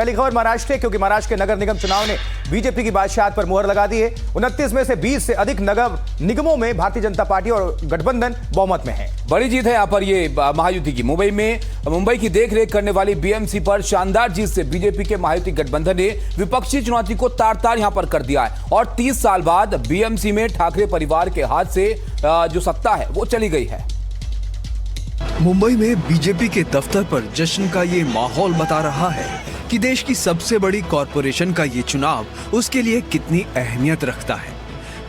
पहली खबर महाराष्ट्र है, क्योंकि महाराष्ट्र के नगर निगम चुनाव ने बीजेपी की बादशाहत पर मुहर लगा दी है। 29 में से 20 से अधिक नगर निगमों में भारतीय जनता पार्टी और गठबंधन बहुमत में है। बड़ी जीत है यहाँ पर ये महायुति की। मुंबई की देखरेख करने वाली बीएमसी पर शानदार जीत से बीजेपी के महायुति गठबंधन ने विपक्षी चुनौती को तार-तार यहाँ पर कर दिया है और 30 साल बाद बीएमसी में ठाकरे परिवार के हाथ से जो सत्ता है वो चली गई है। मुंबई में बीजेपी के दफ्तर पर जश्न का ये माहौल बता रहा है कि देश की सबसे बड़ी कॉरपोरेशन का ये चुनाव उसके लिए कितनी अहमियत रखता है।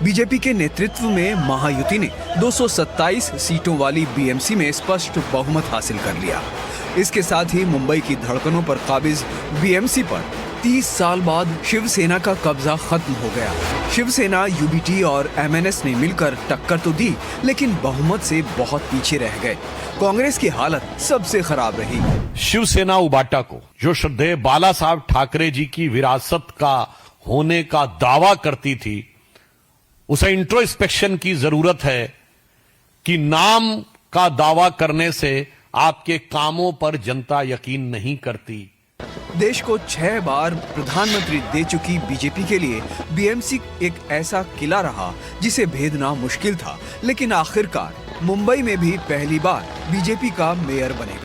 बीजेपी के नेतृत्व में महायुति ने 227 सीटों वाली बीएमसी में स्पष्ट बहुमत हासिल कर लिया। इसके साथ ही मुंबई की धड़कनों पर काबिज बीएमसी पर 30 साल बाद शिवसेना का कब्जा खत्म हो गया। शिवसेना, यूबीटी और एमएनएस ने मिलकर टक्कर तो दी, लेकिन बहुमत से बहुत पीछे रह गए। कांग्रेस की हालत सबसे खराब रही। शिवसेना उबाटा को, जो श्रद्धेय बाला साहब ठाकरे जी की विरासत का होने का दावा करती थी, उसे इंट्रोस्पेक्शन की जरूरत है कि नाम का दावा करने से आपके कामों पर जनता यकीन नहीं करती। देश को 6 बार प्रधानमंत्री दे चुकी बीजेपी के लिए बीएमसी एक ऐसा किला रहा जिसे भेदना मुश्किल था, लेकिन आखिरकार मुंबई में भी पहली बार बीजेपी का मेयर बनेगा।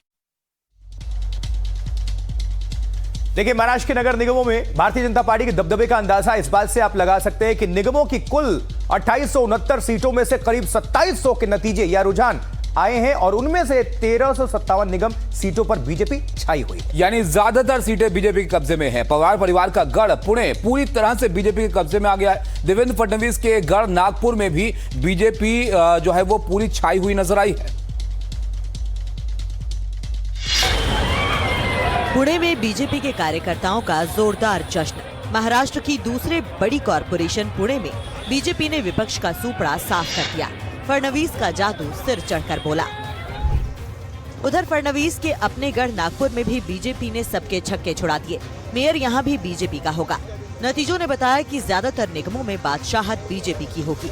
देखिए, महाराष्ट्र के नगर निगमों में भारतीय जनता पार्टी के दबदबे का अंदाजा इस बात से आप लगा सकते हैं कि निगमों की कुल 2869 सीटों में से करीब 2700 के नतीजे या रुझान आए हैं और उनमें से 1357 निगम सीटों पर बीजेपी छाई हुई है। यानी ज्यादातर सीटें बीजेपी के कब्जे में है। पवार परिवार का गढ़ पुणे पूरी तरह से बीजेपी के कब्जे में आ गया है। देवेंद्र फडणवीस के गढ़ नागपुर में भी बीजेपी जो है वो पूरी छाई हुई नजर आई है। पुणे में बीजेपी के कार्यकर्ताओं का जोरदार जश्न। महाराष्ट्र की दूसरे बड़ी कॉरपोरेशन पुणे में बीजेपी ने विपक्ष का सूपड़ा साफ कर दिया। फडणवीस का जादू सिर चढ़कर बोला। उधर फडणवीस के अपने गढ़ नागपुर में भी बीजेपी ने सबके छक्के छुड़ा दिए। मेयर यहां भी बीजेपी का होगा। नतीजों ने बताया कि ज्यादातर निगमों में बादशाहत बीजेपी की होगी।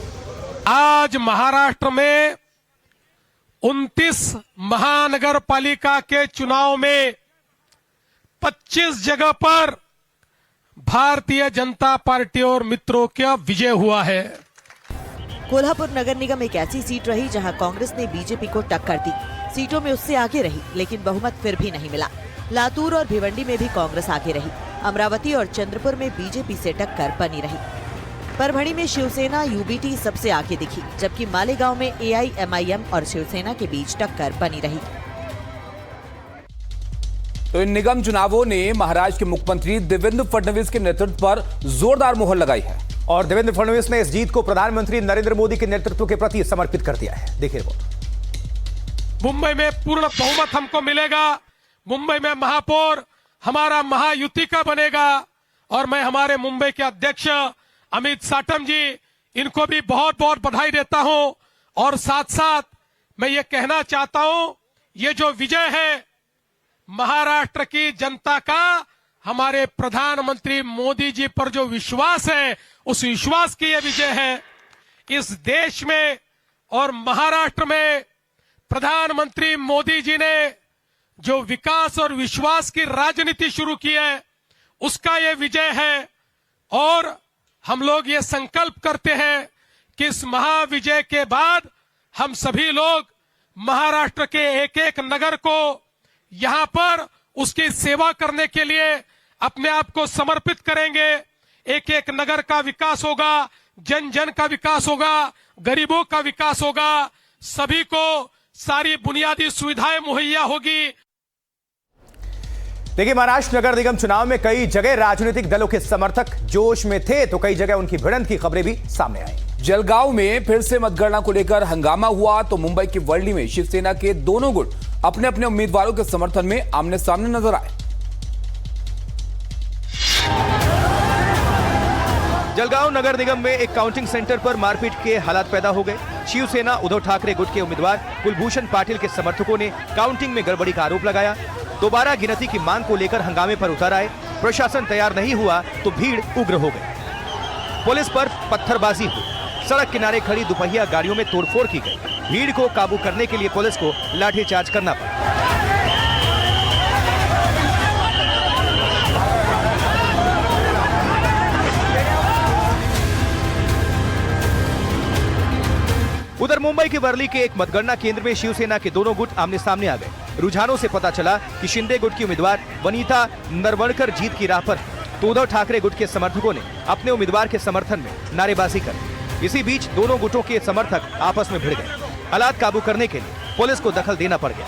आज महाराष्ट्र में 29 महानगर पालिका के चुनाव में 25 जगह पर भारतीय जनता पार्टी और मित्रों का विजय हुआ है। कोल्हापुर नगर निगम एक ऐसी सीट रही जहां कांग्रेस ने बीजेपी को टक्कर दी। सीटों में उससे आगे रही, लेकिन बहुमत फिर भी नहीं मिला। लातूर और भिवंडी में भी कांग्रेस आगे रही। अमरावती और चंद्रपुर में बीजेपी से टक्कर बनी रही। परभणी में शिवसेना, यूबीटी सबसे आगे दिखी, जबकि मालेगांव में एआईएमआईएम और शिवसेना के बीच टक्कर बनी रही। तो इन निगम चुनावों ने महाराष्ट्र के मुख्यमंत्री देवेंद्र फडणवीस के नेतृत्व पर जोरदार मुहर लगाई है और देवेंद्र फडणवीस ने इस जीत को प्रधानमंत्री नरेंद्र मोदी के नेतृत्व के प्रति समर्पित कर दिया है। देखिए रिपोर्ट। मुंबई में पूर्ण बहुमत हमको मिलेगा। मुंबई में महापौर हमारा महायुति का बनेगा और मैं हमारे मुंबई के अध्यक्ष अमित साटम जी, इनको भी बहुत बहुत बधाई देता हूं। और साथ साथ मैं ये कहना चाहता हूं, ये जो विजय है महाराष्ट्र की जनता का, हमारे प्रधानमंत्री मोदी जी पर जो विश्वास है, उस विश्वास की यह विजय है। इस देश में और महाराष्ट्र में प्रधानमंत्री मोदी जी ने जो विकास और विश्वास की राजनीति शुरू की है, उसका यह विजय है। और हम लोग ये संकल्प करते हैं कि इस महाविजय के बाद हम सभी लोग महाराष्ट्र के एक एक नगर को यहां पर उसकी सेवा करने के लिए अपने आप को समर्पित करेंगे। एक एक नगर का विकास होगा, जन जन का विकास होगा, गरीबों का विकास होगा, सभी को सारी बुनियादी सुविधाएं मुहैया होगी। देखिए, महाराष्ट्र नगर निगम चुनाव में कई जगह राजनीतिक दलों के समर्थक जोश में थे, तो कई जगह उनकी भिड़ंत की खबरें भी सामने आई। जलगांव में फिर से मतगणना को लेकर हंगामा हुआ, तो मुंबई की वर्ली में शिवसेना के दोनों गुट अपने अपने उम्मीदवारों के समर्थन में आमने सामने नजर आए। जलगांव नगर निगम में एक काउंटिंग सेंटर पर मारपीट के हालात पैदा हो गए। शिवसेना उद्धव ठाकरे गुट के उम्मीदवार कुलभूषण पाटिल के समर्थकों ने काउंटिंग में गड़बड़ी का आरोप लगाया। दोबारा गिनती की मांग को लेकर हंगामे पर उतर आए। प्रशासन तैयार नहीं हुआ तो भीड़ उग्र हो गई। पुलिस पर पत्थरबाजी हुई। सड़क किनारे खड़ी दुपहिया गाड़ियों में तोड़फोड़ की गई। भीड़ को काबू करने के लिए पुलिस को लाठीचार्ज करना पड़ा। उधर मुंबई के वर्ली के एक मतगणना केंद्र में शिवसेना के दोनों गुट आमने सामने आ गए। रुझानों से पता चला कि शिंदे गुट की उम्मीदवार वनीता नरवणकर जीत की राह पर है, तो उद्धव ठाकरे गुट के समर्थकों ने अपने उम्मीदवार के समर्थन में नारेबाजी कर दी। इसी बीच दोनों गुटों के समर्थक आपस में भिड़ गए। हालात काबू करने के लिए पुलिस को दखल देना पड़ गया।